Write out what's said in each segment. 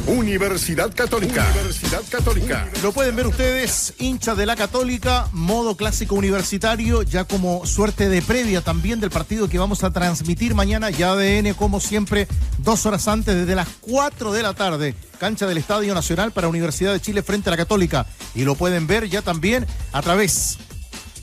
Universidad Católica. Universidad Católica. Lo pueden ver ustedes, hinchas de la Católica, modo clásico universitario, ya como suerte de previa también del partido que vamos a transmitir mañana, ya ADN como siempre, 2 horas antes, desde las 4 de la tarde, cancha del Estadio Nacional para Universidad de Chile frente a la Católica. Y lo pueden ver ya también a través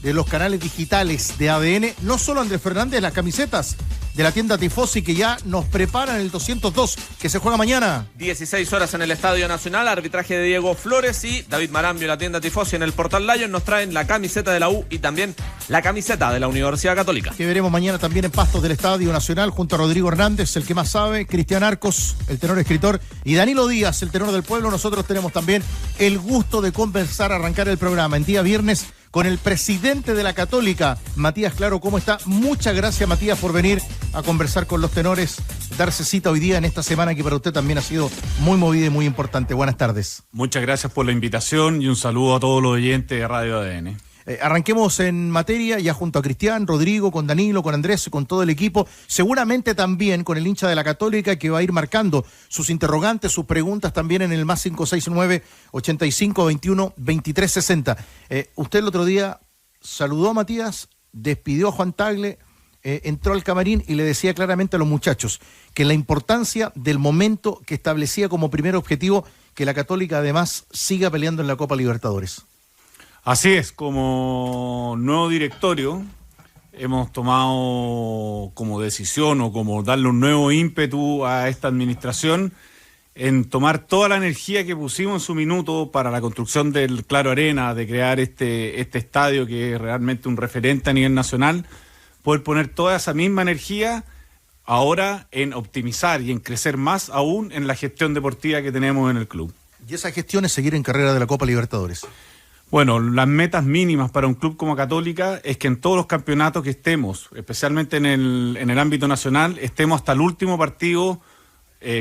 de los canales digitales de ADN, no solo Andrés Fernández, las camisetas de la tienda Tifosi que ya nos preparan el 202 que se juega mañana. 16 horas en el Estadio Nacional, arbitraje de Diego Flores y David Marambio, la tienda Tifosi en el Portal Lion, nos traen la camiseta de la U y también la camiseta de la Universidad Católica. Que veremos mañana también en Pastos del Estadio Nacional junto a Rodrigo Hernández, el que más sabe, Cristian Arcos, el tenor escritor, y Danilo Díaz, el tenor del pueblo. Nosotros tenemos también el gusto de conversar, arrancar el programa en día viernes con el presidente de la Católica, Matías Claro. ¿Cómo está? Muchas gracias, Matías, por venir a conversar con los tenores, darse cita hoy día en esta semana que para usted también ha sido muy movida y muy importante. Buenas tardes. Muchas gracias por la invitación y un saludo a todos los oyentes de Radio ADN. Arranquemos en materia, ya junto a Cristian, Rodrigo, con Danilo, con Andrés, con todo el equipo, seguramente también con el hincha de la Católica que va a ir marcando sus interrogantes, sus preguntas también en el más 569-8521-2360. Usted el otro día saludó a Matías, despidió a Juan Tagle, entró al camarín y le decía claramente a los muchachos que la importancia del momento que establecía como primer objetivo que la Católica además siga peleando en la Copa Libertadores. Así es, como nuevo directorio hemos tomado como decisión o como darle un nuevo ímpetu a esta administración en tomar toda la energía que pusimos en su minuto para la construcción del Claro Arena, de crear este estadio que es realmente un referente a nivel nacional, poder poner toda esa misma energía ahora en optimizar y en crecer más aún en la gestión deportiva que tenemos en el club. Y esa gestión es seguir en carrera de la Copa Libertadores. Bueno, las metas mínimas para un club como Católica es que en todos los campeonatos que estemos, especialmente en el ámbito nacional, estemos hasta el último partido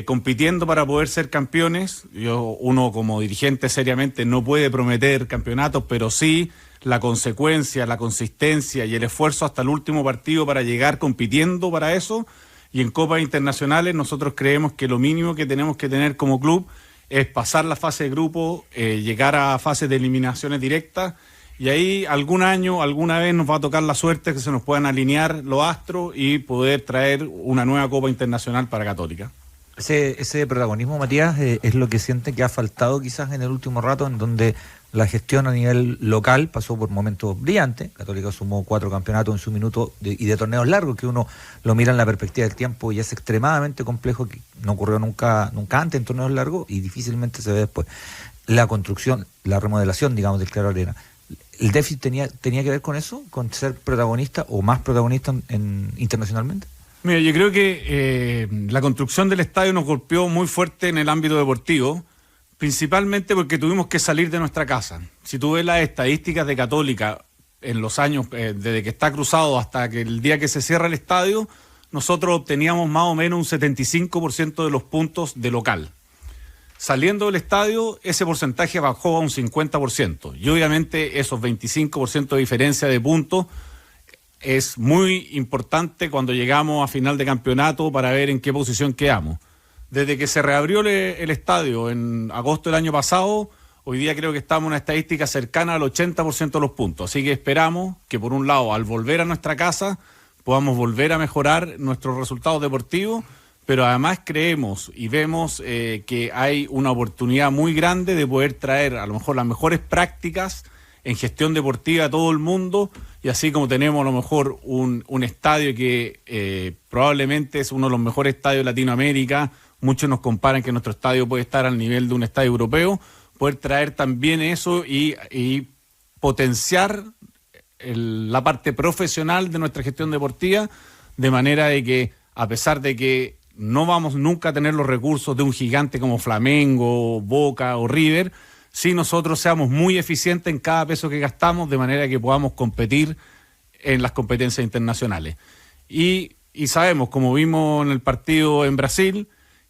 compitiendo para poder ser campeones. Uno como dirigente seriamente no puede prometer campeonatos, pero sí la consecuencia, la consistencia y el esfuerzo hasta el último partido para llegar compitiendo para eso. Y en copas internacionales nosotros creemos que lo mínimo que tenemos que tener como club es pasar la fase de grupo, llegar a fases de eliminaciones directas, y ahí algún año, alguna vez nos va a tocar la suerte que se nos puedan alinear los astros y poder traer una nueva Copa Internacional para Católica. Ese protagonismo, Matías, es lo que siente que ha faltado quizás en el último rato, en donde la gestión a nivel local pasó por momentos brillantes. Católica sumó 4 campeonatos en su minuto y de torneos largos, que uno lo mira en la perspectiva del tiempo y es extremadamente complejo, que no ocurrió nunca antes en torneos largos y difícilmente se ve después. La construcción, la remodelación, digamos, del Claro Arena. ¿El déficit tenía que ver con eso? ¿Con ser protagonista o más protagonista internacionalmente? Mira, yo creo que la construcción del estadio nos golpeó muy fuerte en el ámbito deportivo, principalmente porque tuvimos que salir de nuestra casa. Si tú ves las estadísticas de Católica en los años, desde que está cruzado hasta que el día que se cierra el estadio, nosotros obteníamos más o menos un 75% de los puntos de local. Saliendo del estadio, ese porcentaje bajó a un 50%. Y obviamente esos 25% de diferencia de puntos es muy importante cuando llegamos a final de campeonato para ver en qué posición quedamos. Desde que se reabrió el estadio en agosto del año pasado, hoy día creo que estamos en una estadística cercana al 80% de los puntos. Así que esperamos que, por un lado, al volver a nuestra casa, podamos volver a mejorar nuestros resultados deportivos, pero además creemos y vemos que hay una oportunidad muy grande de poder traer a lo mejor las mejores prácticas en gestión deportiva a todo el mundo, y así como tenemos a lo mejor un estadio que probablemente es uno de los mejores estadios de Latinoamérica. Muchos nos comparan que nuestro estadio puede estar al nivel de un estadio europeo, poder traer también eso y potenciar la parte profesional de nuestra gestión deportiva, de manera de que, a pesar de que no vamos nunca a tener los recursos de un gigante como Flamengo, Boca o River, sí nosotros seamos muy eficientes en cada peso que gastamos, de manera que podamos competir en las competencias internacionales. Y sabemos, como vimos en el partido en Brasil,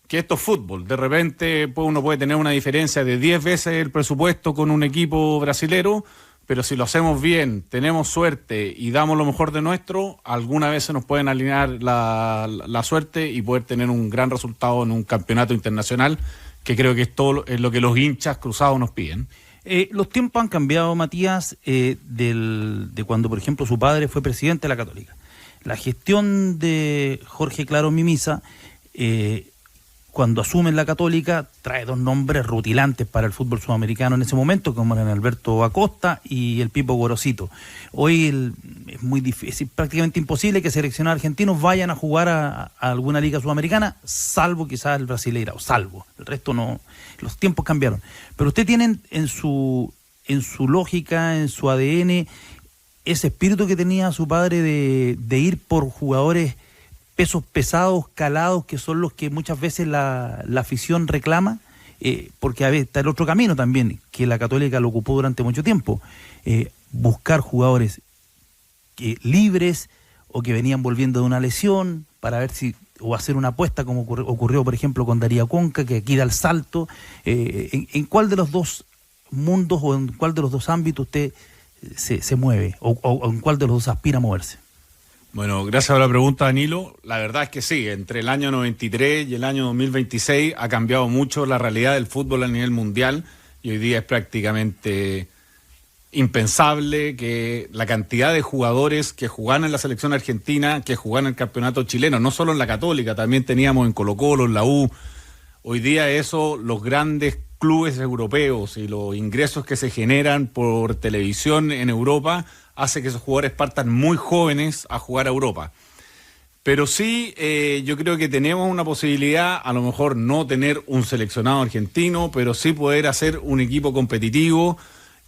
que esto es fútbol. De repente uno puede tener una diferencia de 10 veces el presupuesto con un equipo brasilero, pero si lo hacemos bien, tenemos suerte y damos lo mejor de nuestro, alguna vez se nos pueden alinear la suerte y poder tener un gran resultado en un campeonato internacional, que creo que es todo lo que los hinchas cruzados nos piden. Los tiempos han cambiado, Matías, de cuando, por ejemplo, su padre fue presidente de la Católica. La gestión de Jorge Claro Mimisa, cuando asume la Católica, trae dos nombres rutilantes para el fútbol sudamericano en ese momento, como eran Alberto Acosta y el Pipo Gorosito. Hoy es muy difícil, prácticamente imposible que seleccionados argentinos vayan a jugar a alguna liga sudamericana, salvo quizás el Brasileirao, salvo. El resto no. Los tiempos cambiaron. Pero usted tiene en su lógica, en su ADN, ese espíritu que tenía su padre de ir por jugadores pesos pesados, calados, que son los que muchas veces la afición reclama, porque a ver, está el otro camino también, que la Católica lo ocupó durante mucho tiempo, buscar jugadores libres o que venían volviendo de una lesión para ver si, o hacer una apuesta como ocurrió por ejemplo con Darío Conca, que aquí da el salto. ¿En cuál de los dos mundos o en cuál de los dos ámbitos usted se mueve o en cuál de los dos aspira a moverse? Bueno, gracias por la pregunta, Danilo. La verdad es que sí, entre el año 93 y el año 2026 ha cambiado mucho la realidad del fútbol a nivel mundial y hoy día es prácticamente impensable que la cantidad de jugadores que jugaban en la selección argentina, que jugaban en el campeonato chileno, no solo en la Católica, también teníamos en Colo-Colo, en la U. Hoy día eso, los grandes clubes europeos y los ingresos que se generan por televisión en Europa hace que esos jugadores partan muy jóvenes a jugar a Europa. Pero sí, yo creo que tenemos una posibilidad, a lo mejor no tener un seleccionado argentino, pero sí poder hacer un equipo competitivo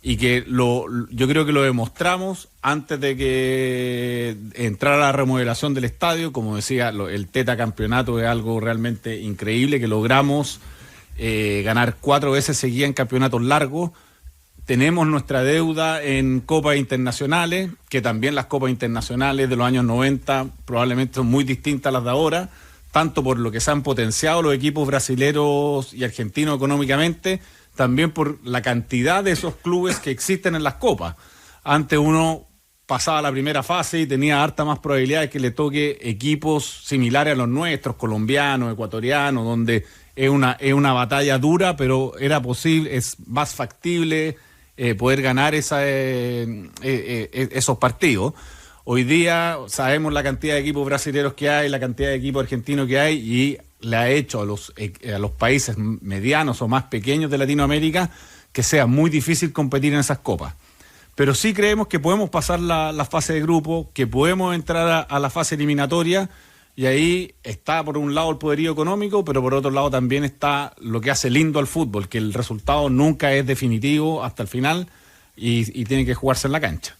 y que yo creo que lo demostramos antes de que entrara la remodelación del estadio. Como decía, el tetacampeonato es algo realmente increíble, que logramos ganar 4 veces seguidas en campeonatos largos. Tenemos nuestra deuda en copas internacionales, que también las copas internacionales de los años 90 probablemente son muy distintas a las de ahora, tanto por lo que se han potenciado los equipos brasileños y argentinos económicamente, también por la cantidad de esos clubes que existen en las copas. Antes uno pasaba la primera fase y tenía harta más probabilidades que le toque equipos similares a los nuestros, colombianos, ecuatorianos, donde es una batalla dura, pero era posible, es más factible poder ganar esos partidos. Hoy día sabemos la cantidad de equipos brasileños que hay, la cantidad de equipos argentinos que hay, y le ha hecho a los países medianos o más pequeños de Latinoamérica que sea muy difícil competir en esas copas. Pero sí creemos que podemos pasar la fase de grupo, que podemos entrar a la fase eliminatoria, y ahí está por un lado el poderío económico, pero por otro lado también está lo que hace lindo al fútbol, que el resultado nunca es definitivo hasta el final y tiene que jugarse en la cancha.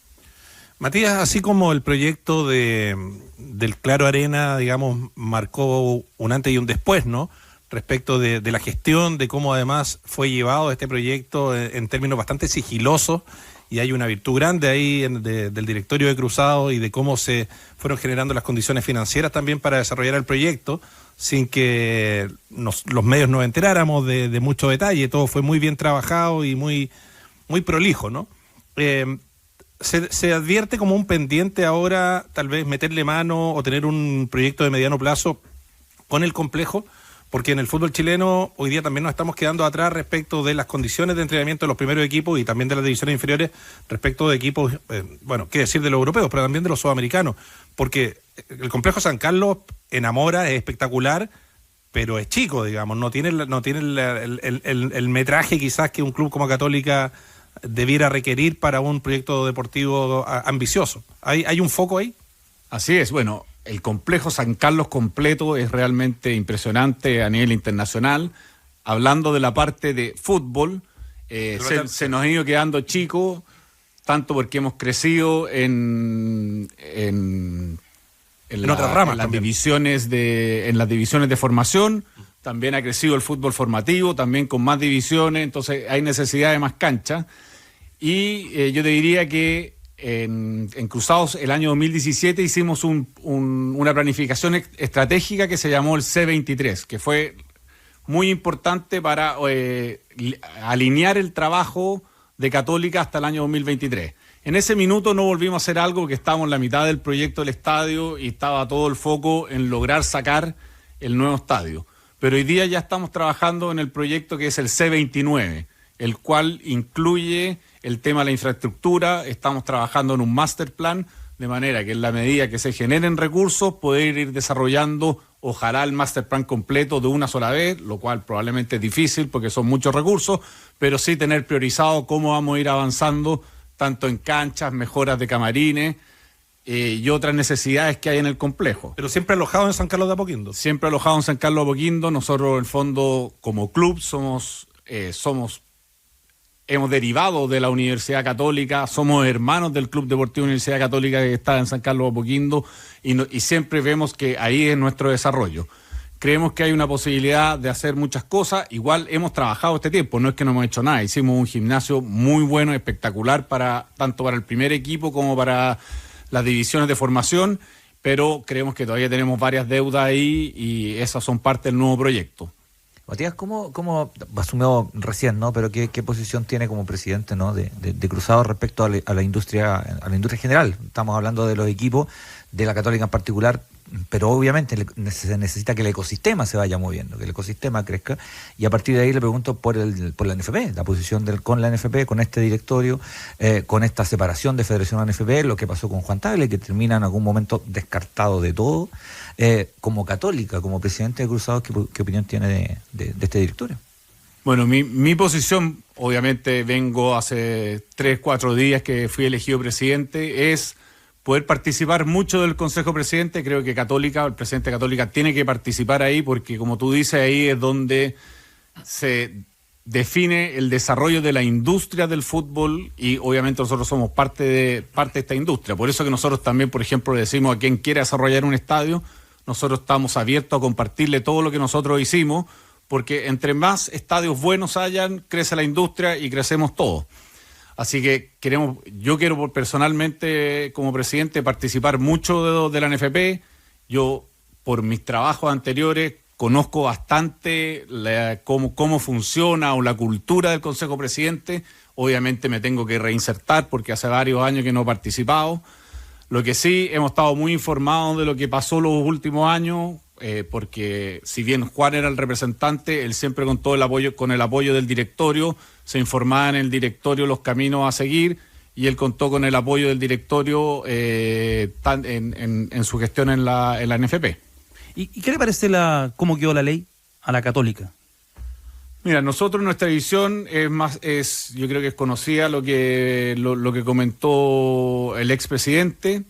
Matías, así como el proyecto del Claro Arena, digamos, marcó un antes y un después, ¿no? Respecto de la gestión, de cómo además fue llevado este proyecto en términos bastante sigilosos, y hay una virtud grande ahí del directorio de Cruzado y de cómo se fueron generando las condiciones financieras también para desarrollar el proyecto, sin que los medios nos enteráramos de mucho detalle. Todo fue muy bien trabajado y muy, muy prolijo, ¿no? Se advierte como un pendiente ahora, tal vez meterle mano o tener un proyecto de mediano plazo con el complejo, porque en el fútbol chileno hoy día también nos estamos quedando atrás respecto de las condiciones de entrenamiento de los primeros equipos y también de las divisiones inferiores respecto de equipos, qué decir de los europeos, pero también de los sudamericanos, porque el complejo San Carlos enamora, es espectacular, pero es chico, digamos, no tiene el metraje quizás que un club como Católica debiera requerir para un proyecto deportivo ambicioso. ¿Hay un foco ahí? Así es, bueno, el complejo San Carlos completo es realmente impresionante a nivel internacional. Hablando de la parte de fútbol, se nos ha ido quedando chico, tanto porque hemos crecido en otras ramas, en las divisiones de formación. También ha crecido el fútbol formativo, también con más divisiones, entonces hay necesidad de más cancha. Y yo te diría que en Cruzados el año 2017 hicimos una planificación estratégica que se llamó el C23, que fue muy importante para alinear el trabajo de Católica hasta el año 2023. En ese minuto no volvimos a hacer algo porque estábamos en la mitad del proyecto del estadio y estaba todo el foco en lograr sacar el nuevo estadio. pero hoy día ya estamos trabajando en el proyecto que es el C29, el cual incluye el tema de la infraestructura. Estamos trabajando en un master plan, de manera que en la medida que se generen recursos, poder ir desarrollando, ojalá, el master plan completo de una sola vez, lo cual probablemente es difícil porque son muchos recursos, pero sí tener priorizado cómo vamos a ir avanzando, tanto en canchas, mejoras de camarines y otras necesidades que hay en el complejo. Pero siempre alojado en San Carlos de Apoquindo. Siempre alojado en San Carlos de Apoquindo. Nosotros, en el fondo, como club, hemos derivado de la Universidad Católica, somos hermanos del Club Deportivo Universidad Católica que está en San Carlos de Apoquindo y siempre vemos que ahí es nuestro desarrollo. Creemos que hay una posibilidad de hacer muchas cosas. Igual hemos trabajado este tiempo, no es que no hemos hecho nada. Hicimos un gimnasio muy bueno, espectacular, tanto para el primer equipo como para las divisiones de formación, pero creemos que todavía tenemos varias deudas ahí y esas son parte del nuevo proyecto. Matías, ¿cómo asumió recién, ¿no? Pero qué posición tiene como presidente, ¿no? de Cruzado respecto a la industria general? Estamos hablando de los equipos, de la Católica en particular, pero obviamente se necesita que el ecosistema se vaya moviendo, que el ecosistema crezca, y a partir de ahí le pregunto por la NFP, la posición con la NFP, con este directorio, con esta separación de Federación a NFP, lo que pasó con Juan Tagle, que termina en algún momento descartado de todo. Como Católica, como presidente de Cruzados, ¿qué opinión tiene de este directorio? Bueno, mi posición, obviamente vengo hace 3-4 días que fui elegido presidente, es poder participar mucho del Consejo Presidente. Creo que el presidente de Católica tiene que participar ahí porque, como tú dices, ahí es donde se define el desarrollo de la industria del fútbol y obviamente nosotros somos parte de esta industria. Por eso que nosotros también, por ejemplo, le decimos a quien quiera desarrollar un estadio, nosotros estamos abiertos a compartirle todo lo que nosotros hicimos, porque entre más estadios buenos hayan, crece la industria y crecemos todos. Así que yo quiero personalmente, como presidente, participar mucho de la NFP. Yo, por mis trabajos anteriores, conozco bastante cómo funciona o la cultura del Consejo Presidente. Obviamente me tengo que reinsertar porque hace varios años que no he participado. Lo que sí, hemos estado muy informados de lo que pasó los últimos años, porque si bien Juan era el representante, él siempre contó con el apoyo del directorio, se informaba en el directorio los caminos a seguir y él contó con el apoyo del directorio en su gestión en la NFP. ¿Y qué le parece cómo quedó la ley a la Católica? Mira, nosotros nuestra visión yo creo que es conocida lo que comentó el expresidente.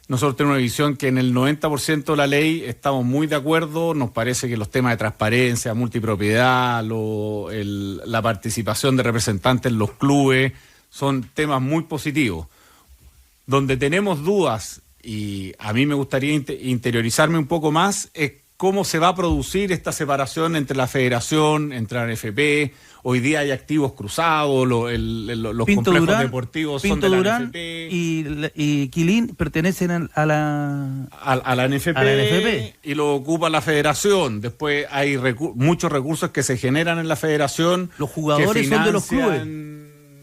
Nosotros tenemos una visión que en el 90% de la ley estamos muy de acuerdo. Nos parece que los temas de transparencia, multipropiedad, la participación de representantes en los clubes son temas muy positivos. Donde tenemos dudas, y a mí me gustaría interiorizarme un poco más, es cómo se va a producir esta separación entre la federación, entre la NFP. Hoy día hay activos cruzados, los complejos deportivos son de la NFP. Y Quilín pertenecen a la NFP y lo ocupa la federación. Después hay muchos recursos que se generan en la federación. Los jugadores son de los clubes.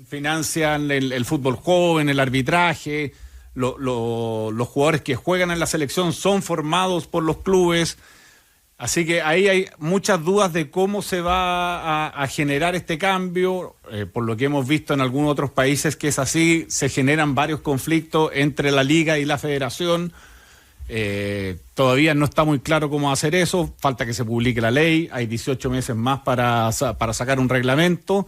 Financian el fútbol joven, el arbitraje. Los jugadores que juegan en la selección son formados por los clubes. Así que ahí hay muchas dudas de cómo se va a generar este cambio. Por lo que hemos visto en algunos otros países que es así, se generan varios conflictos entre la liga y la federación. Todavía no está muy claro cómo hacer eso, falta que se publique la ley, hay 18 meses más para sacar un reglamento,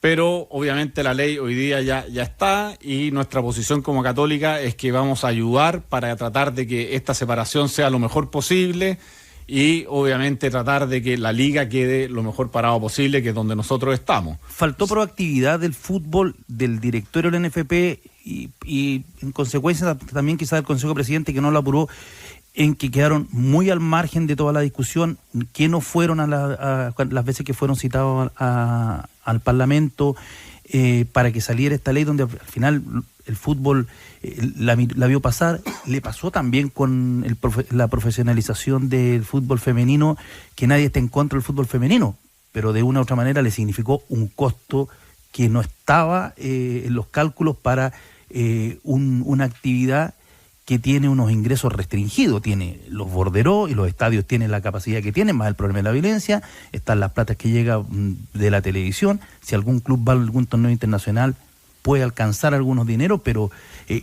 pero obviamente la ley hoy día ya está y nuestra posición como Católica es que vamos a ayudar para tratar de que esta separación sea lo mejor posible y obviamente tratar de que la liga quede lo mejor parado posible, que es donde nosotros estamos. ¿Faltó proactividad del fútbol, del directorio de la NFP y en consecuencia también quizás del Consejo Presidente, que no lo apuró, en que quedaron muy al margen de toda la discusión, que no fueron a las veces que fueron citados al Parlamento para que saliera esta ley donde al final el fútbol la vio pasar? Le pasó también con la profesionalización del fútbol femenino, que nadie está en contra del fútbol femenino, pero de una u otra manera le significó un costo que no estaba en los cálculos para una actividad que tiene unos ingresos restringidos, tiene los borderos y los estadios tienen la capacidad que tienen, más el problema de la violencia, están las platas que llegan de la televisión, si algún club va a algún torneo internacional puede alcanzar algunos dineros, pero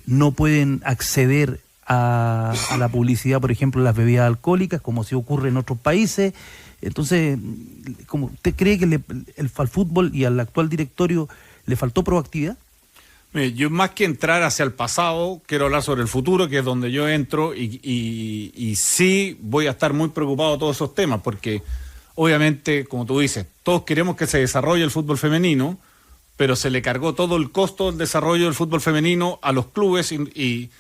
no pueden acceder a la publicidad, por ejemplo, las bebidas alcohólicas, como sí ocurre en otros países. Entonces, ¿cómo usted cree que al fútbol y al actual directorio le faltó proactividad? Mire, yo más que entrar hacia el pasado, quiero hablar sobre el futuro, que es donde yo entro, y sí voy a estar muy preocupado de todos esos temas, porque obviamente, como tú dices, todos queremos que se desarrolle el fútbol femenino, pero se le cargó todo el costo del desarrollo del fútbol femenino a los clubes y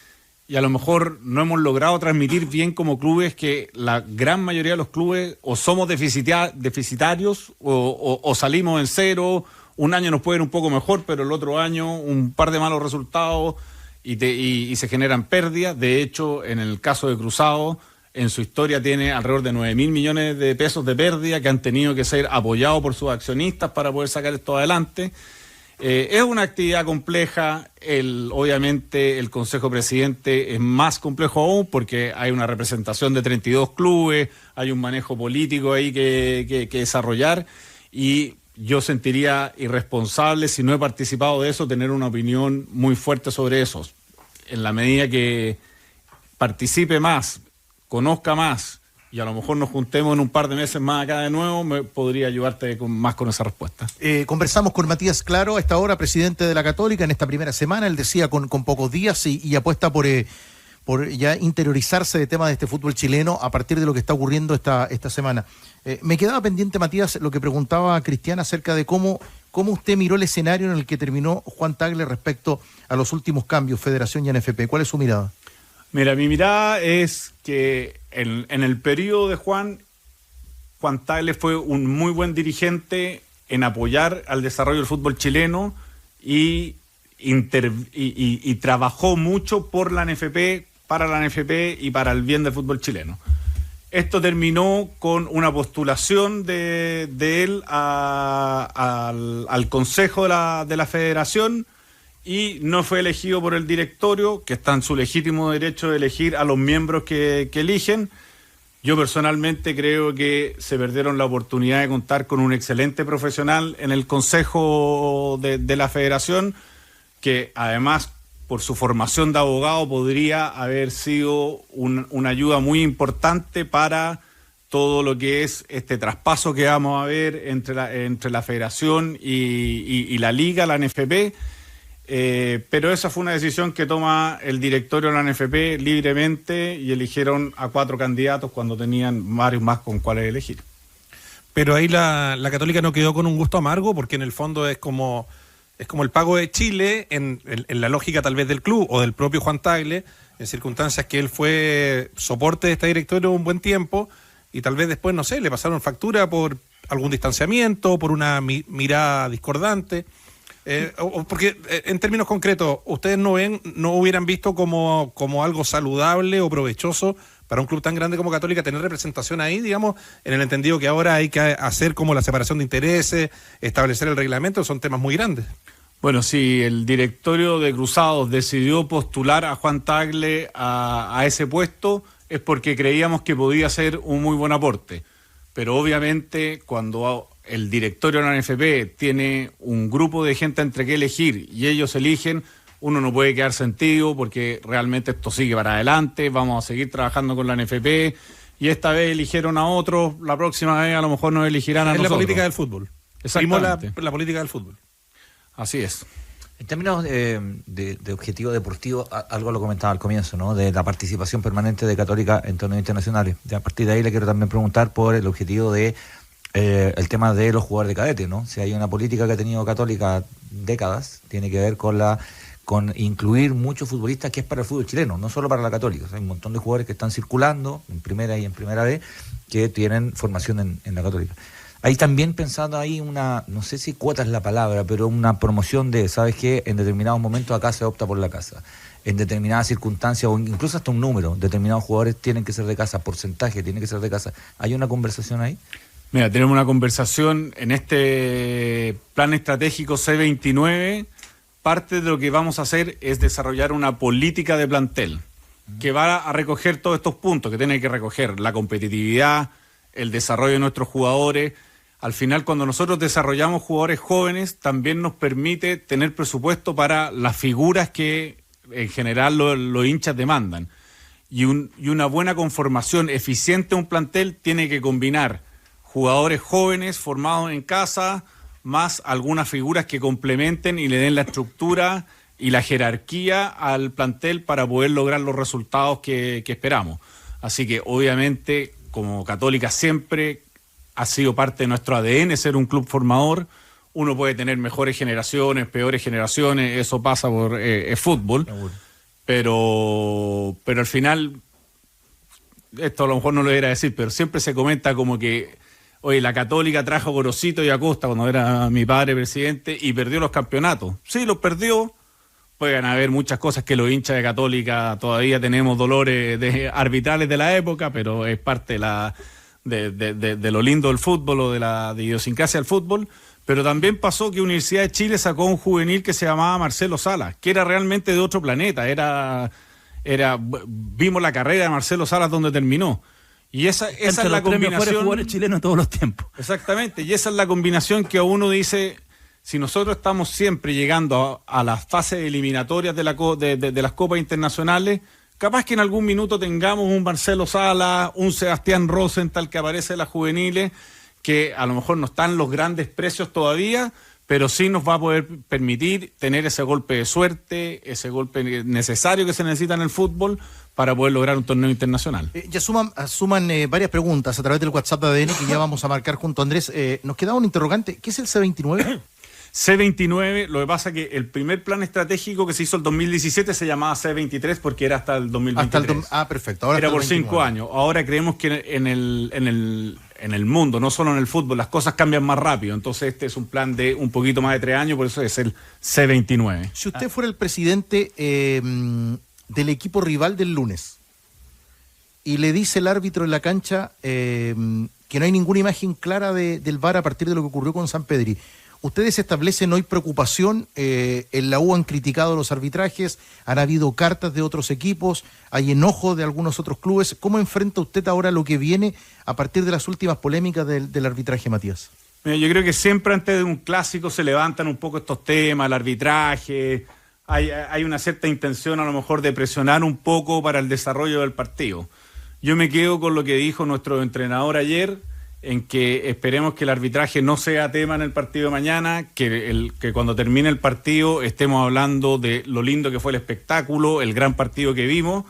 a lo mejor no hemos logrado transmitir bien como clubes que la gran mayoría de los clubes o somos deficitarios o salimos en cero. Un año nos puede ir un poco mejor, pero el otro año un par de malos resultados y se generan pérdidas. De hecho, en el caso de Cruzado, en su historia tiene alrededor de 9.000 millones de pesos de pérdida que han tenido que ser apoyados por sus accionistas para poder sacar esto adelante. Es una actividad compleja, obviamente el Consejo Presidente es más complejo aún porque hay una representación de 32 clubes, hay un manejo político ahí que desarrollar y yo sentiría irresponsable si no he participado de eso, tener una opinión muy fuerte sobre eso. En la medida que participe más, conozca más y a lo mejor nos juntemos en un par de meses más acá de nuevo, me podría ayudarte más con esa respuesta. Conversamos con Matías Claro, a esta hora presidente de la Católica, en esta primera semana. Él decía con pocos días y apuesta por ya interiorizarse de temas de este fútbol chileno a partir de lo que está ocurriendo esta semana. Me quedaba pendiente, Matías, lo que preguntaba Cristian acerca de cómo usted miró el escenario en el que terminó Juan Tagle respecto a los últimos cambios, Federación y NFP. ¿Cuál es su mirada? Mira, mi mirada es que en el periodo de Juan Tagle fue un muy buen dirigente en apoyar al desarrollo del fútbol chileno y trabajó mucho por la NFP, para la NFP y para el bien del fútbol chileno. Esto terminó con una postulación de él al Consejo de la Federación y no fue elegido por el directorio, que está en su legítimo derecho de elegir a los miembros que eligen. Yo personalmente creo que se perdieron la oportunidad de contar con un excelente profesional en el Consejo de la Federación, que además por su formación de abogado podría haber sido una ayuda muy importante para todo lo que es este traspaso que vamos a ver entre la Federación y la Liga, la NFP. Pero esa fue una decisión que toma el directorio de la NFP libremente y eligieron a 4 candidatos cuando tenían varios más con cuáles elegir. Pero ahí la Católica no quedó con un gusto amargo porque en el fondo es como el pago de Chile en la lógica tal vez del club o del propio Juan Tagle, en circunstancias que él fue soporte de este directorio un buen tiempo y tal vez después, no sé, le pasaron factura por algún distanciamiento, por una mirada discordante. Porque en términos concretos, ¿ustedes no hubieran visto como algo saludable o provechoso para un club tan grande como Católica tener representación ahí, digamos, en el entendido que ahora hay que hacer como la separación de intereses, establecer el reglamento? Son temas muy grandes. Bueno, sí, el directorio de Cruzados decidió postular a Juan Tagle a ese puesto es porque creíamos que podía ser un muy buen aporte, pero obviamente cuando el directorio de la NFP tiene un grupo de gente entre que elegir y ellos eligen, uno no puede quedar sentido porque realmente esto sigue para adelante, vamos a seguir trabajando con la NFP y esta vez eligieron a otros, la próxima vez a lo mejor nos elegirán a nosotros. Es la política del fútbol. Exactamente. La política del fútbol. Así es. En términos de objetivo deportivo, algo lo comentaba al comienzo, ¿no? De la participación permanente de Católica en torneos internacionales. Y a partir de ahí le quiero también preguntar por el objetivo de el tema de los jugadores de cadete, ¿no? Si hay una política que ha tenido Católica décadas, tiene que ver con incluir muchos futbolistas que es para el fútbol chileno, no solo para la Católica. O sea, hay un montón de jugadores que están circulando en primera y en primera B que tienen formación en la Católica. Hay también pensando ahí no sé si cuota es la palabra, pero una promoción de, ¿sabes qué? En determinados momentos acá se opta por la casa. En determinadas circunstancias o incluso hasta un número, determinados jugadores tienen que ser de casa, porcentaje tiene que ser de casa. ¿Hay una conversación ahí? Mira, tenemos una conversación en este plan estratégico C29. Parte de lo que vamos a hacer es desarrollar una política de plantel. que va a recoger todos estos puntos, que tiene que recoger la competitividad, el desarrollo de nuestros jugadores. Al final, cuando nosotros desarrollamos jugadores jóvenes, también nos permite tener presupuesto para las figuras que en general los hinchas demandan. Y una buena conformación eficiente de un plantel tiene que combinar jugadores jóvenes formados en casa, más algunas figuras que complementen y le den la estructura y la jerarquía al plantel para poder lograr los resultados que esperamos. Así que obviamente, como Católica siempre ha sido parte de nuestro ADN ser un club formador. Uno puede tener mejores generaciones, peores generaciones, eso pasa por fútbol, pero al final, esto a lo mejor no lo debería decir, pero siempre se comenta como que oye, la Católica trajo a Gorosito y a Costa cuando era mi padre presidente y perdió los campeonatos. Sí, los perdió. Pueden haber muchas cosas que los hinchas de Católica todavía tenemos dolores arbitrales de la época, pero es parte de lo lindo del fútbol o de la idiosincrasia del fútbol. Pero también pasó que Universidad de Chile sacó un juvenil que se llamaba Marcelo Salas, que era realmente de otro planeta. Vimos la carrera de Marcelo Salas donde terminó. Y esa es la combinación. Mejores jugadores chilenos de todos los tiempos. Exactamente, y esa es la combinación que a uno dice, si nosotros estamos siempre llegando a las fases eliminatorias de las copas internacionales, capaz que en algún minuto tengamos un Marcelo Sala, un Sebastián Rosenthal que aparece en las juveniles, que a lo mejor no están los grandes precios todavía, pero sí nos va a poder permitir tener ese golpe de suerte, ese golpe necesario que se necesita en el fútbol para poder lograr un torneo internacional. Ya suman varias preguntas a través del WhatsApp de ADN que ya vamos a marcar junto a Andrés. Nos quedaba un interrogante, ¿qué es el C29? C29, lo que pasa es que el primer plan estratégico que se hizo el 2017 se llamaba C23 porque era hasta el 2023. Perfecto. Ahora era por 29. 5 años. Ahora creemos que en el mundo, no solo en el fútbol, las cosas cambian más rápido. Entonces este es un plan de un poquito más de 3 años, por eso es el C29. Si usted fuera el presidente del equipo rival del lunes y le dice el árbitro en la cancha que no hay ninguna imagen clara del VAR a partir de lo que ocurrió con San Pedri, ¿ustedes establecen hoy preocupación? En la U han criticado los arbitrajes, han habido cartas de otros equipos, hay enojo de algunos otros clubes. ¿Cómo enfrenta usted ahora lo que viene a partir de las últimas polémicas del arbitraje, Matías? Mira, yo creo que siempre antes de un clásico se levantan un poco estos temas, el arbitraje. Hay una cierta intención a lo mejor de presionar un poco para el desarrollo del partido. Yo me quedo con lo que dijo nuestro entrenador ayer, en que esperemos que el arbitraje no sea tema en el partido de mañana, que cuando termine el partido estemos hablando de lo lindo que fue el espectáculo, el gran partido que vimos,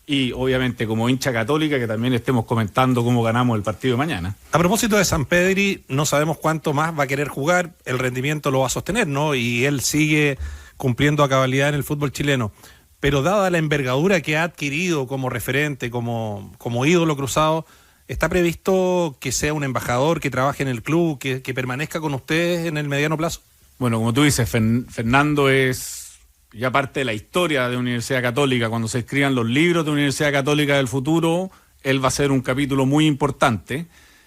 y obviamente como hincha católica que también estemos comentando cómo ganamos el partido de mañana. A propósito de San Pedri, no sabemos cuánto más va a querer jugar, el rendimiento lo va a sostener, ¿no? Y él sigue cumpliendo a cabalidad en el fútbol chileno. Pero dada la envergadura que ha adquirido como referente, como ídolo cruzado, ¿está previsto que sea un embajador, que trabaje en el club, que permanezca con ustedes en el mediano plazo? Bueno, como tú dices, Fernando es ya parte de la historia de Universidad Católica. Cuando se escriban los libros de Universidad Católica del futuro, él va a ser un capítulo muy importante.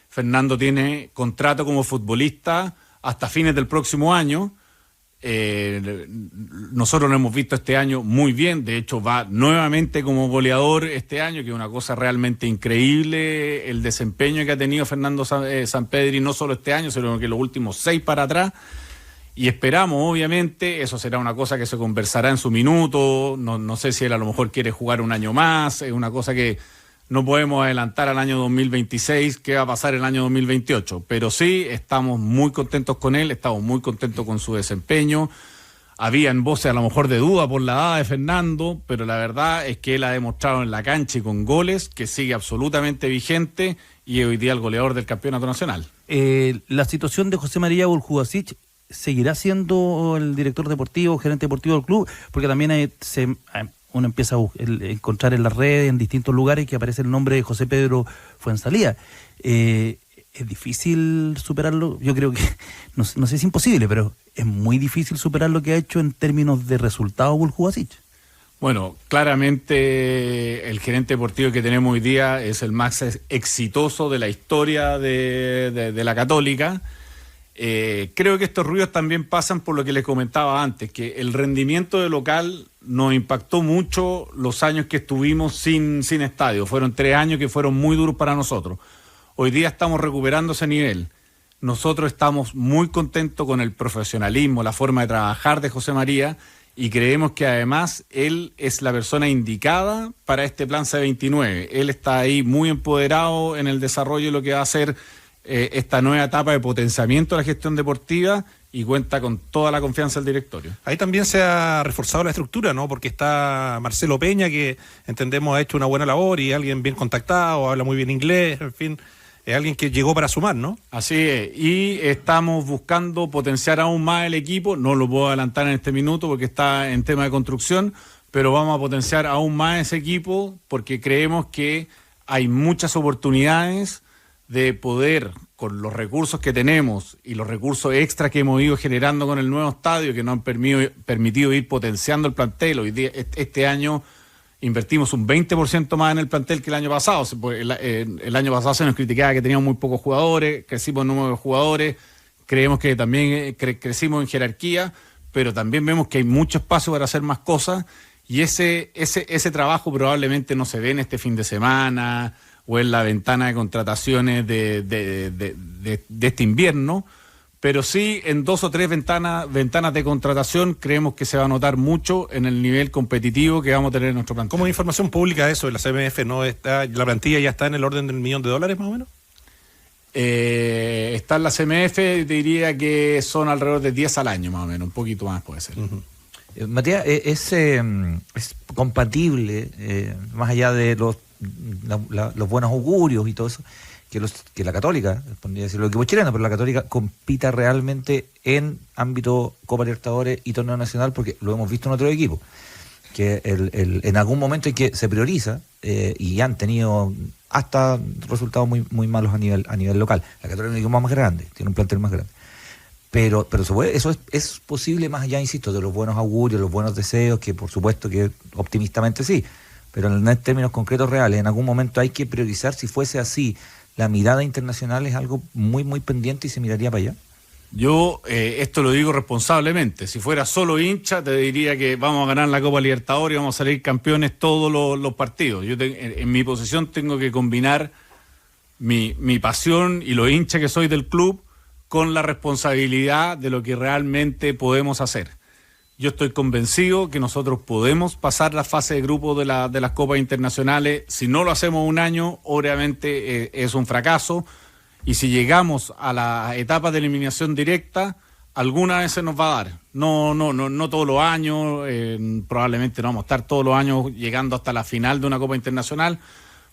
Fernando tiene contrato como futbolista hasta fines del próximo año. Nosotros lo hemos visto este año muy bien, de hecho va nuevamente como goleador este año, que es una cosa realmente increíble el desempeño que ha tenido Fernando Sampedri, no solo este año, sino que los últimos 6 para atrás, y esperamos obviamente, eso será una cosa que se conversará en su minuto, no sé si él a lo mejor quiere jugar un año más, es una cosa que no podemos adelantar al año 2026, qué va a pasar el año 2028, pero sí estamos muy contentos con él, estamos muy contentos con su desempeño. Habían voces a lo mejor de duda por la edad de Fernando, pero la verdad es que él ha demostrado en la cancha y con goles que sigue absolutamente vigente y hoy día el goleador del campeonato nacional. La situación de José María Buljubasic, ¿seguirá siendo el director deportivo, gerente deportivo del club? Porque también uno empieza a encontrar en las redes, en distintos lugares, que aparece el nombre de José Pedro Fuenzalía. ¿Es difícil superarlo? Yo creo que, no sé si es imposible, pero es muy difícil superar lo que ha hecho en términos de resultados Buljubasic. Bueno, claramente el gerente deportivo que tenemos hoy día es el más exitoso de la historia de la Católica. Creo que estos ruidos también pasan por lo que les comentaba antes, que el rendimiento de local nos impactó mucho los años que estuvimos sin estadio. Fueron 3 años que fueron muy duros para nosotros. Hoy día estamos recuperando ese nivel. Nosotros estamos muy contentos con el profesionalismo, la forma de trabajar de José María, y creemos que además él es la persona indicada para este plan C29. Él está ahí muy empoderado en el desarrollo de lo que va a ser esta nueva etapa de potenciamiento de la gestión deportiva, y cuenta con toda la confianza del directorio. Ahí también se ha reforzado la estructura, ¿no? Porque está Marcelo Peña, que entendemos ha hecho una buena labor, y alguien bien contactado, habla muy bien inglés, en fin, es alguien que llegó para sumar, ¿no? Así es, y estamos buscando potenciar aún más el equipo. No lo puedo adelantar en este minuto porque está en tema de construcción, pero vamos a potenciar aún más ese equipo porque creemos que hay muchas oportunidades de poder, con los recursos que tenemos y los recursos extras que hemos ido generando con el nuevo estadio, que nos han permitido ir potenciando el plantel. Hoy día, este año invertimos un 20% más en el plantel que el año pasado. El año pasado se nos criticaba que teníamos muy pocos jugadores, crecimos en número de jugadores, creemos que también crecimos en jerarquía, pero también vemos que hay mucho espacio para hacer más cosas, y ese trabajo probablemente no se ve en este fin de semana o en la ventana de contrataciones de este invierno, pero sí en 2 o 3 ventanas de contratación creemos que se va a notar mucho en el nivel competitivo que vamos a tener en nuestro plantel. ¿Cómo información pública eso de la CMF? ¿No está, la plantilla ya está en el orden del $1 millón más o menos? Está en la CMF, diría que son alrededor de 10 al año más o menos, un poquito más puede ser. Uh-huh. Matías, ¿es compatible, más allá de los buenos augurios y todo eso, que la Católica, podría decirlo, el equipo chileno, pero la Católica compita realmente en ámbito Copa Libertadores y Torneo Nacional? Porque lo hemos visto en otros equipos, que en algún momento en que se prioriza, y han tenido hasta resultados muy, muy malos a nivel local. La Católica es un equipo más grande, tiene un plantel más grande. Pero eso es posible más allá, insisto, de los buenos augurios, los buenos deseos, que por supuesto que optimistamente sí, pero en términos concretos reales, en algún momento hay que priorizar. Si fuese así, la mirada internacional es algo muy, muy pendiente y se miraría para allá. Yo esto lo digo responsablemente. Si fuera solo hincha, te diría que vamos a ganar la Copa Libertadores y vamos a salir campeones todos los partidos. Yo en mi posición tengo que combinar mi pasión y lo hincha que soy del club con la responsabilidad de lo que realmente podemos hacer. Yo estoy convencido que nosotros podemos pasar la fase de grupo de las Copas Internacionales. Si no lo hacemos un año, obviamente es un fracaso. Y si llegamos a la etapa de eliminación directa, alguna vez se nos va a dar. No todos los años, probablemente no vamos a estar todos los años llegando hasta la final de una Copa Internacional,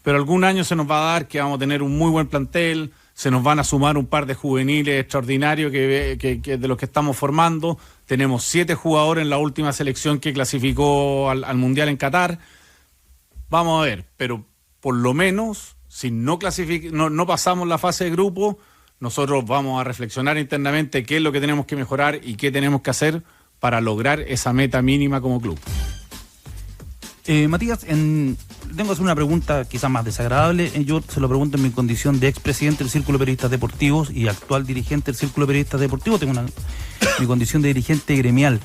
pero algún año se nos va a dar que vamos a tener un muy buen plantel, se nos van a sumar un par de juveniles extraordinarios que de los que estamos formando. Tenemos 7 jugadores en la última selección que clasificó al Mundial en Qatar. Vamos a ver, pero por lo menos, si no pasamos la fase de grupo, nosotros vamos a reflexionar internamente qué es lo que tenemos que mejorar y qué tenemos que hacer para lograr esa meta mínima como club. Matías, tengo que hacer una pregunta quizás más desagradable. Yo se lo pregunto en mi condición de expresidente del Círculo de Periodistas Deportivos y actual dirigente del Círculo de Periodistas Deportivos. Tengo mi condición de dirigente gremial.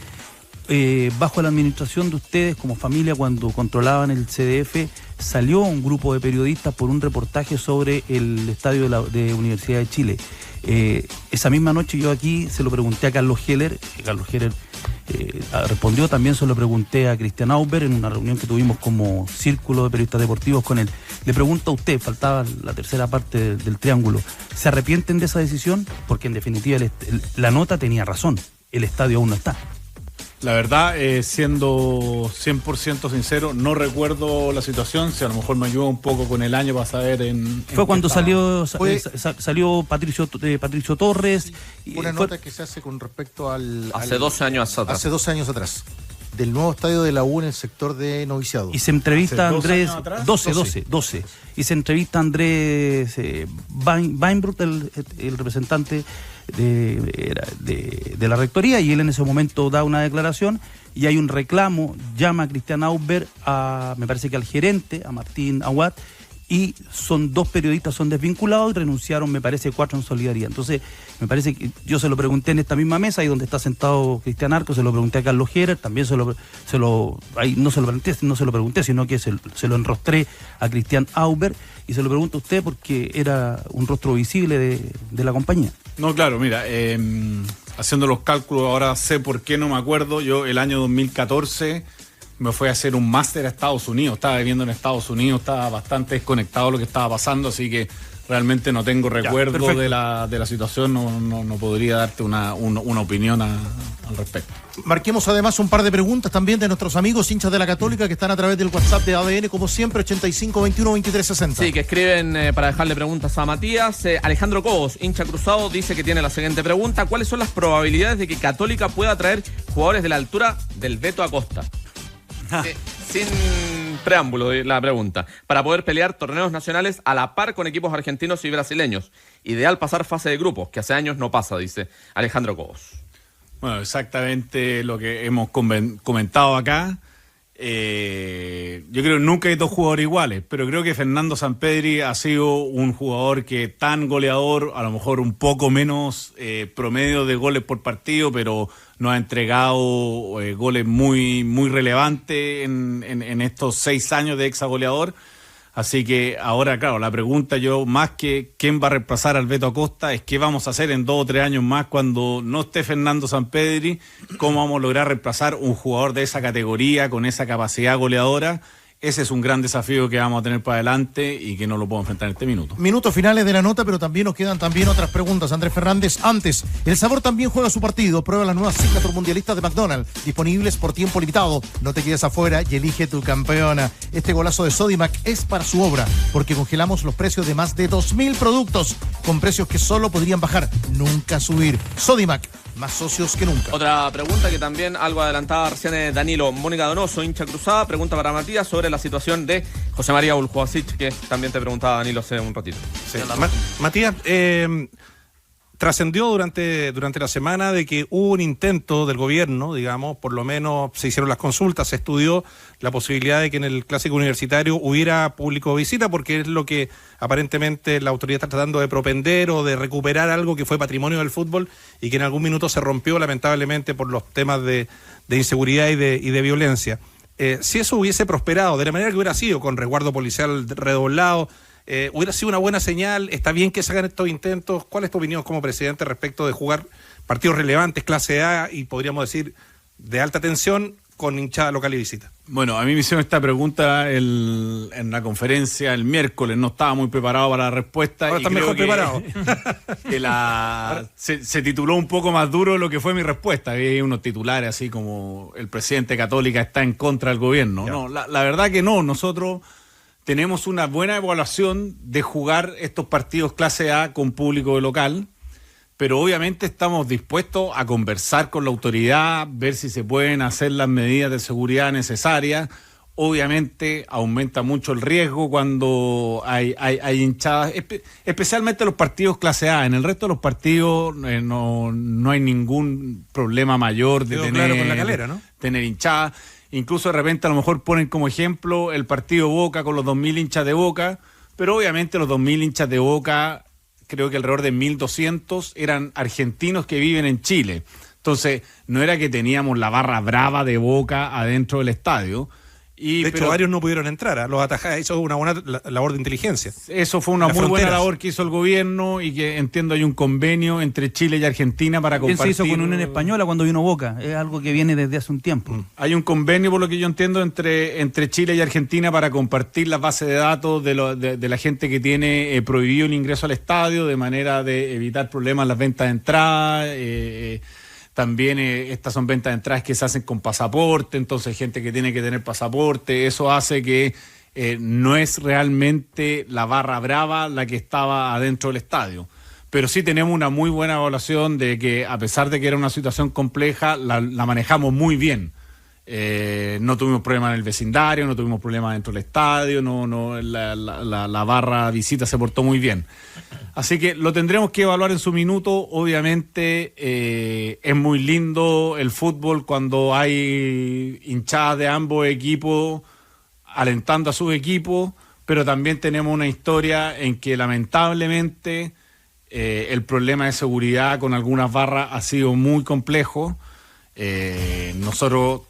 Bajo la administración de ustedes, como familia, cuando controlaban el CDF, salió un grupo de periodistas por un reportaje sobre el estadio de Universidad de Chile. Esa misma noche yo aquí se lo pregunté a Carlos Heller. Carlos Heller respondió. También se lo pregunté a Cristian Auber en una reunión que tuvimos como Círculo de Periodistas Deportivos con él. Le pregunto a usted, faltaba la tercera parte del triángulo, ¿se arrepienten de esa decisión? Porque en definitiva la nota tenía razón, el estadio aún no está. La verdad, siendo 100% sincero, no recuerdo la situación. Si a lo mejor me ayuda un poco con el año para saber Fue cuando salió Patricio Torres. Una nota que se hace con respecto hace 12 años atrás. Hace 12 años atrás. Del nuevo estadio de la U en el sector de noviciado. Y se entrevista a Andrés... 12. Y se entrevista a Andrés Weinbrot, el representante de la rectoría, y él en ese momento da una declaración y hay un reclamo, llama a Cristian Auber, me parece que al gerente, a Martín Aguad, y son 2 periodistas son desvinculados y renunciaron, me parece, 4 en solidaridad. Entonces, me parece que yo se lo pregunté en esta misma mesa, ahí donde está sentado Cristian Arco, se lo pregunté a Carlos Herer, también ahí no se lo pregunté, sino que se lo enrostré a Cristian Auber, y se lo pregunto a usted porque era un rostro visible de la compañía. No, claro, mira, haciendo los cálculos, ahora sé por qué no me acuerdo. Yo el año 2014 me fui a hacer un máster a Estados Unidos, estaba viviendo en Estados Unidos, estaba bastante desconectado de lo que estaba pasando, así que realmente no tengo recuerdo de la situación, no podría darte una opinión al respecto. Marquemos además un par de preguntas también de nuestros amigos hinchas de la Católica que están a través del WhatsApp de ADN, como siempre, 85 21 23 60. Sí, que escriben para dejarle preguntas a Matías. Alejandro Cobos, hincha cruzado, dice que tiene la siguiente pregunta: ¿cuáles son las probabilidades de que Católica pueda traer jugadores de la altura del Beto Acosta? Sin preámbulo la pregunta, para poder pelear torneos nacionales a la par con equipos argentinos y brasileños. Ideal pasar fase de grupos, que hace años no pasa, dice Alejandro Cobos. Bueno, exactamente lo que hemos comentado acá. Yo creo que nunca hay 2 jugadores iguales, pero creo que Fernando Sampedri ha sido un jugador que tan goleador, a lo mejor un poco menos promedio de goles por partido, pero nos ha entregado goles muy, muy relevantes en estos 6 años de exagoleador. Así que ahora, claro, la pregunta yo, más que quién va a reemplazar al Beto Acosta, es qué vamos a hacer en 2 o 3 años más cuando no esté Fernando Sampedri, cómo vamos a lograr reemplazar un jugador de esa categoría, con esa capacidad goleadora. Ese es un gran desafío que vamos a tener para adelante y que no lo puedo enfrentar en este minuto. Minutos finales de la nota, pero también nos quedan otras preguntas. Andrés Fernández, antes, El Sabor también juega su partido. Prueba las nuevas Signature mundialistas de McDonald's, disponibles por tiempo limitado. No te quedes afuera y elige tu campeona. Este golazo de Sodimac es para su obra, porque congelamos los precios de más de 2.000 productos, con precios que solo podrían bajar, nunca subir. Sodimac, más socios que nunca. Otra pregunta que también algo adelantaba recién Danilo. Mónica Donoso, hincha cruzada, pregunta para Matías sobre la situación de José María Uljuasic, que también te preguntaba Danilo hace un ratito. Sí. Matías, trascendió durante la semana de que hubo un intento del gobierno, digamos, por lo menos se hicieron las consultas, se estudió la posibilidad de que en el Clásico Universitario hubiera público visita, porque es lo que aparentemente la autoridad está tratando de propender o de recuperar algo que fue patrimonio del fútbol y que en algún minuto se rompió lamentablemente por los temas de inseguridad y de violencia. Si eso hubiese prosperado de la manera que hubiera sido, con resguardo policial redoblado, hubiera sido una buena señal. Está bien que se hagan estos intentos. ¿Cuál es tu opinión como presidente respecto de jugar partidos relevantes, clase A y podríamos decir de alta tensión con hinchada local y visita? Bueno, a mí me hicieron esta pregunta en la conferencia el miércoles, no estaba muy preparado para la respuesta. Ahora estás mejor preparado. Que se tituló un poco más duro de lo que fue mi respuesta. Había unos titulares así como el presidente Católica está en contra del gobierno. No, la verdad que no. Nosotros tenemos una buena evaluación de jugar estos partidos clase A con público local, pero obviamente estamos dispuestos a conversar con la autoridad, ver si se pueden hacer las medidas de seguridad necesarias. Obviamente aumenta mucho el riesgo cuando hay hinchadas, especialmente los partidos clase A. En el resto de los partidos no hay ningún problema mayor de claro, con la calera, ¿no? tener hinchadas. Incluso de repente a lo mejor ponen como ejemplo el partido Boca con los 2.000 hinchas de Boca, pero obviamente los 2.000 hinchas de Boca, creo que alrededor de 1.200 eran argentinos que viven en Chile. Entonces, no era que teníamos la barra brava de Boca adentro del estadio. De hecho, varios no pudieron entrar, los atajados. Eso es una buena labor de inteligencia. Eso fue una muy buena labor que hizo el gobierno y que entiendo hay un convenio entre Chile y Argentina para compartir. Se hizo con Unión Española cuando vino Boca, es algo que viene desde hace un tiempo. Hay un convenio, por lo que yo entiendo, entre Chile y Argentina para compartir las bases de datos de la gente que tiene prohibido el ingreso al estadio, de manera de evitar problemas en las ventas de entrada. También estas son ventas de entradas que se hacen con pasaporte, entonces gente que tiene que tener pasaporte. Eso hace que no es realmente la barra brava la que estaba adentro del estadio. Pero sí tenemos una muy buena evaluación de que, a pesar de que era una situación compleja, la manejamos muy bien. No tuvimos problemas en el vecindario, no tuvimos problemas dentro del estadio, la barra visita se portó muy bien. Así que lo tendremos que evaluar en su minuto. Obviamente es muy lindo el fútbol cuando hay hinchadas de ambos equipos alentando a sus equipos, pero también tenemos una historia en que lamentablemente el problema de seguridad con algunas barras ha sido muy complejo. Nosotros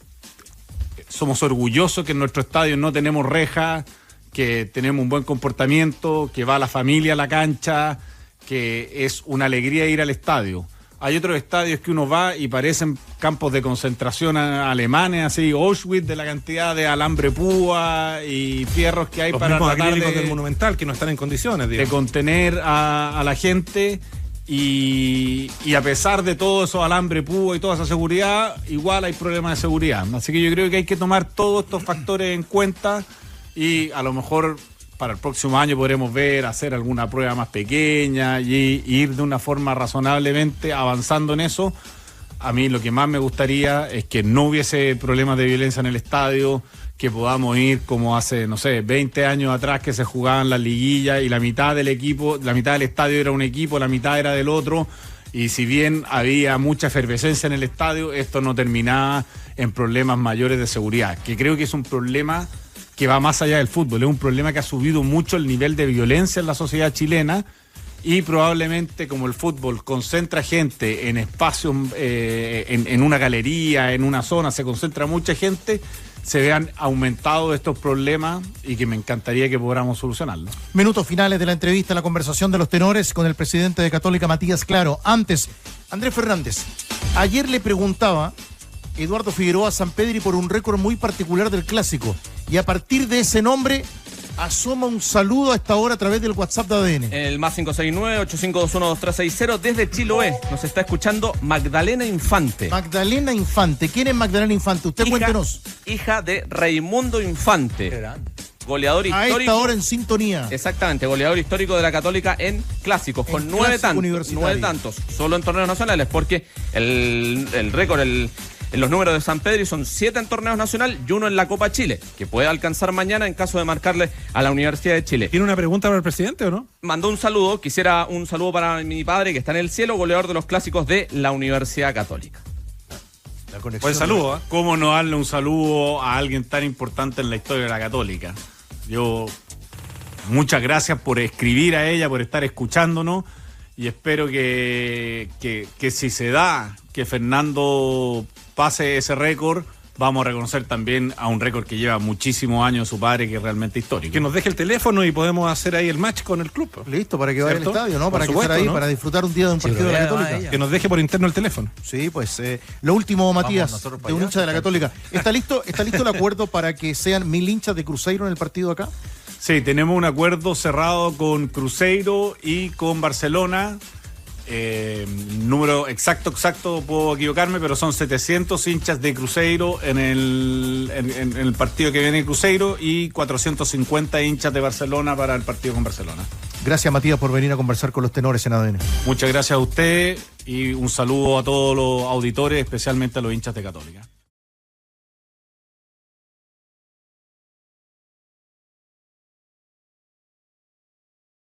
somos orgullosos que en nuestro estadio no tenemos rejas, que tenemos un buen comportamiento, que va la familia a la cancha, que es una alegría ir al estadio. Hay otros estadios que uno va y parecen campos de concentración alemanes, así Auschwitz, de la cantidad de alambre púa y fierros que hay los para mismos tratar acrílicos del Monumental que no están en condiciones, de digamos. contener a la gente. Y a pesar de todo eso alambre púa y toda esa seguridad, igual hay problemas de seguridad. Así que yo creo que hay que tomar todos estos factores en cuenta y a lo mejor para el próximo año podremos hacer alguna prueba más pequeña y ir de una forma razonablemente avanzando en eso. A mí lo que más me gustaría es que no hubiese problemas de violencia en el estadio, que podamos ir como hace, 20 años atrás que se jugaban las liguillas y la mitad del equipo, la mitad del estadio era un equipo, la mitad era del otro, y si bien había mucha efervescencia en el estadio, esto no terminaba en problemas mayores de seguridad, que creo que es un problema que va más allá del fútbol, es un problema que ha subido mucho el nivel de violencia en la sociedad chilena y probablemente como el fútbol concentra gente en espacios, en una galería, en una zona, se concentra mucha gente, se vean aumentados estos problemas y que me encantaría que podamos solucionarlos. Minutos finales de la entrevista, la conversación de los tenores con el presidente de Católica, Matías Claro. Antes, Andrés Fernández, ayer le preguntaba Eduardo Figueroa Sampedri por un récord muy particular del Clásico y a partir de ese nombre asoma un saludo a esta hora a través del WhatsApp de ADN. El más 569-8521-2360 desde Chiloé. Nos está escuchando Magdalena Infante. Magdalena Infante. ¿Quién es Magdalena Infante? Usted cuéntenos. Hija de Raimundo Infante. Goleador histórico. A esta hora en sintonía. Exactamente, goleador histórico de la Católica en clásicos, con 9 tantos, solo en torneos nacionales, porque el récord, en los números de Sampedri son 7 en torneos nacionales y 1 en la Copa Chile, que puede alcanzar mañana en caso de marcarle a la Universidad de Chile. ¿Tiene una pregunta para el presidente o no? Mandó un saludo, quisiera un saludo para mi padre que está en el cielo, goleador de los clásicos de la Universidad Católica. Buen saludo, ¿eh? ¿Cómo no darle un saludo a alguien tan importante en la historia de la Católica? Muchas gracias por escribir a ella, por estar escuchándonos y espero que si se da que Fernando pase ese récord, vamos a reconocer también a un récord que lleva muchísimos años su padre, que es realmente histórico. Que nos deje el teléfono y podemos hacer ahí el match con el club. Listo, para que vaya al estadio, ¿no? Para que estar ahí, ¿no? para disfrutar un día de un partido de la Católica. Que nos deje por interno el teléfono. Sí, pues lo último, Matías, de un hincha de la Católica. ¿Está listo el acuerdo para que sean 1000 hinchas de Cruzeiro en el partido acá? Sí, tenemos un acuerdo cerrado con Cruzeiro y con Barcelona. Número exacto, puedo equivocarme, pero son 700 hinchas de Cruzeiro en el partido que viene en Cruzeiro y 450 hinchas de Barcelona para el partido con Barcelona. Gracias, Matías, por venir a conversar con los tenores en ADN. Muchas gracias a usted y un saludo a todos los auditores, especialmente a los hinchas de Católica.